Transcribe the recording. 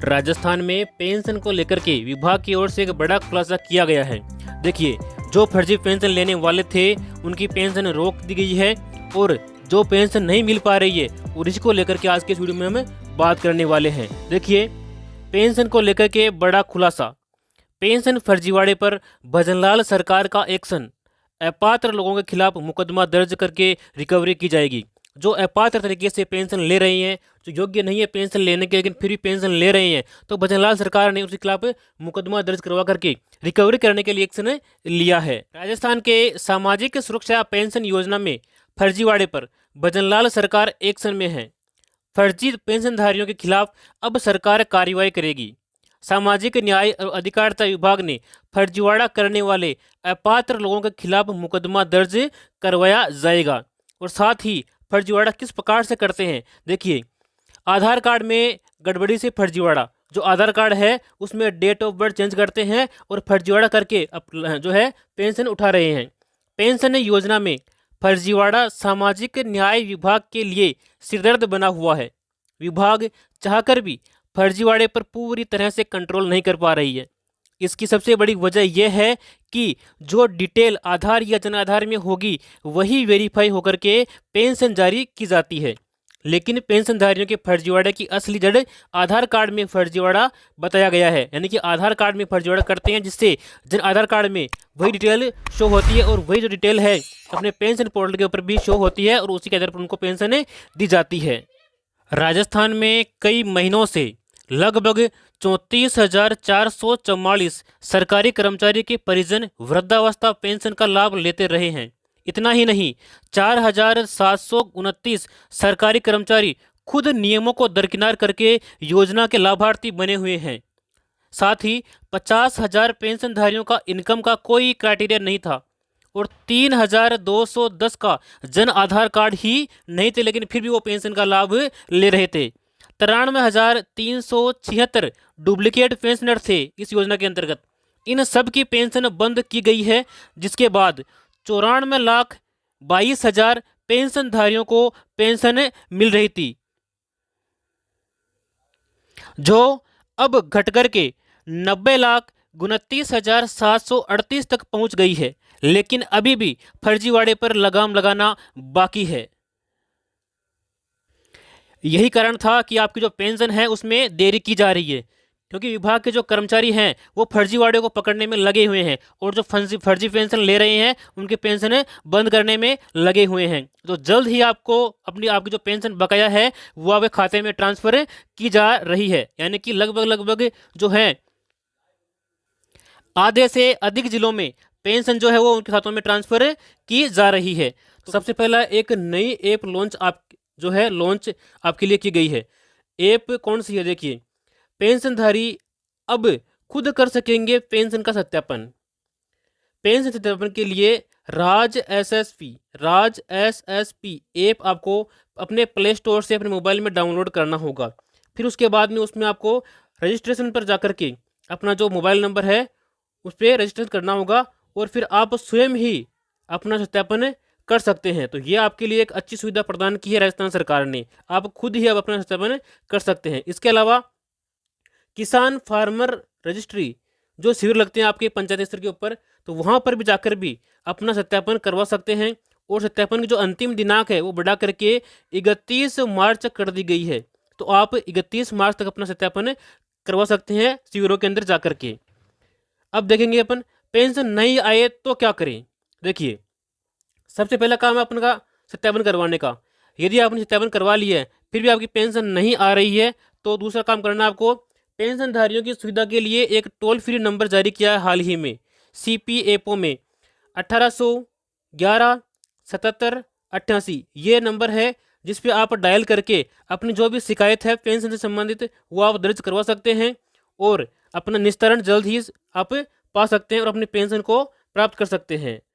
राजस्थान में पेंशन को लेकर के विभाग की ओर से एक बड़ा खुलासा किया गया है। देखिए, जो फर्जी पेंशन लेने वाले थे उनकी पेंशन रोक दी गई है और जो पेंशन नहीं मिल पा रही है और इसको लेकर के आज के इस वीडियो में हम बात करने वाले हैं। देखिए, पेंशन को लेकर के बड़ा खुलासा, पेंशन फर्जीवाड़े पर भजनलाल सरकार का एक्शन, अपात्र लोगों के खिलाफ मुकदमा दर्ज करके रिकवरी की जाएगी। जो अपात्र तरीके से पेंशन ले रहे हैं, जो योग्य नहीं है पेंशन लेने के लेकिन फिर भी पेंशन ले रहे हैं, तो भजनलाल सरकार ने उसके खिलाफ मुकदमा दर्ज करवा करके रिकवरी करने के लिए एक्शन लिया है। राजस्थान के सामाजिक सुरक्षा पेंशन योजना में फर्जीवाड़े पर भजनलाल सरकार एक्शन में है। फर्जी पेंशनधारियों के खिलाफ अब सरकार कार्रवाई करेगी। सामाजिक न्याय और अधिकारिता विभाग ने फर्जीवाड़ा करने वाले अपात्र लोगों के खिलाफ मुकदमा दर्ज करवाया जाएगा। और साथ ही फर्जीवाड़ा किस प्रकार से करते हैं, देखिए, आधार कार्ड में गड़बड़ी से फर्जीवाड़ा, जो आधार कार्ड है उसमें डेट ऑफ बर्थ चेंज करते हैं और फर्जीवाड़ा करके जो है पेंशन उठा रहे हैं। पेंशन योजना में फर्जीवाड़ा सामाजिक न्याय विभाग के लिए सिरदर्द बना हुआ है। विभाग चाहकर भी फर्जीवाड़े पर पूरी तरह से कंट्रोल नहीं कर पा रही है। इसकी सबसे बड़ी वजह यह है कि जो डिटेल आधार या जन आधार में होगी वही वेरीफाई होकर के पेंशन जारी की जाती है। लेकिन पेंशनधारियों के फर्जीवाड़े की असली जड़ आधार कार्ड में फर्जीवाड़ा बताया गया है। यानी कि आधार कार्ड में फर्जीवाड़ा करते हैं जिससे जन आधार कार्ड में वही डिटेल शो होती है और वही जो डिटेल है अपने पेंशन पोर्टल के ऊपर भी शो होती है और उसी के आधार पर उनको पेंशन दी जाती है। राजस्थान में कई महीनों से लगभग 34,444 सरकारी कर्मचारी के परिजन वृद्धावस्था पेंशन का लाभ लेते रहे हैं। इतना ही नहीं, 4,729 सरकारी कर्मचारी खुद नियमों को दरकिनार करके योजना के लाभार्थी बने हुए हैं। साथ ही 50,000 पेंशनधारियों का इनकम का कोई क्राइटेरिया नहीं था और 3,210 का जन आधार कार्ड ही नहीं थे, लेकिन फिर भी वो पेंशन का लाभ ले रहे थे। 93,376 डुप्लीकेट पेंशनर थे इस योजना के अंतर्गत। इन सब की पेंशन बंद की गई है, जिसके बाद 94,22,000 पेंशनधारियों को पेंशन मिल रही थी, जो अब घट करके 90,29,738 तक पहुंच गई है। लेकिन अभी भी फर्जीवाड़े पर लगाम लगाना बाकी है। यही कारण था कि आपकी जो पेंशन है उसमें देरी की जा रही है, क्योंकि विभाग के जो कर्मचारी हैं वो फर्जीवाड़े को पकड़ने में लगे हुए हैं और जो फर्जी पेंशन ले रहे हैं उनके पेंशन बंद करने में लगे हुए हैं। तो जल्द ही आपको आपकी जो पेंशन बकाया है वो आपके खाते में ट्रांसफर की जा रही है। यानी कि लगभग जो है आधे से अधिक जिलों में पेंशन जो है वो उनके खातों में ट्रांसफर की जा रही है। तो सबसे पहला एक नई ऐप लॉन्च आपके लिए की गई है। ऐप कौन सी है, देखिए, पेंशनधारी अब खुद कर सकेंगे पेंशन का सत्यापन। पेंशन सत्यापन के लिए राज एसएसपी ऐप आपको अपने प्ले स्टोर से अपने मोबाइल में डाउनलोड करना होगा। फिर उसके बाद में उसमें आपको रजिस्ट्रेशन पर जाकर के अपना जो मोबाइल नंबर है उस पर रजिस्टर करना होगा और फिर आप स्वयं ही अपना सत्यापन कर सकते हैं। तो ये आपके लिए एक अच्छी सुविधा प्रदान की है राजस्थान सरकार ने। आप खुद ही अब अपना सत्यापन कर सकते हैं। इसके अलावा किसान फार्मर रजिस्ट्री जो शिविर लगते हैं आपके पंचायत स्तर के ऊपर, तो वहाँ पर भी जाकर भी अपना सत्यापन करवा सकते हैं। और सत्यापन की जो अंतिम दिनांक है वो बढ़ा करके 31 मार्च तक कर दी गई है। तो आप 31 मार्च तक अपना सत्यापन करवा सकते हैं शिविरों के अंदर जाकर के। अब देखेंगे अपन पेंशन नहीं आए तो क्या करें। देखिए, सबसे पहला काम है अपन का सत्यापन करवाने का। यदि आपने सत्यापन करवा लिया है फिर भी आपकी पेंशन नहीं आ रही है तो दूसरा काम करना है आपको। पेंशनधारियों की सुविधा के लिए एक टोल फ्री नंबर जारी किया है हाल ही में CPFO में 1811-7788। ये नंबर है जिस पे आप डायल करके अपनी जो भी शिकायत है पेंशन से संबंधित वो आप दर्ज करवा सकते हैं और अपना निस्तारण जल्द ही आप पा सकते हैं और अपनी पेंशन को प्राप्त कर सकते हैं।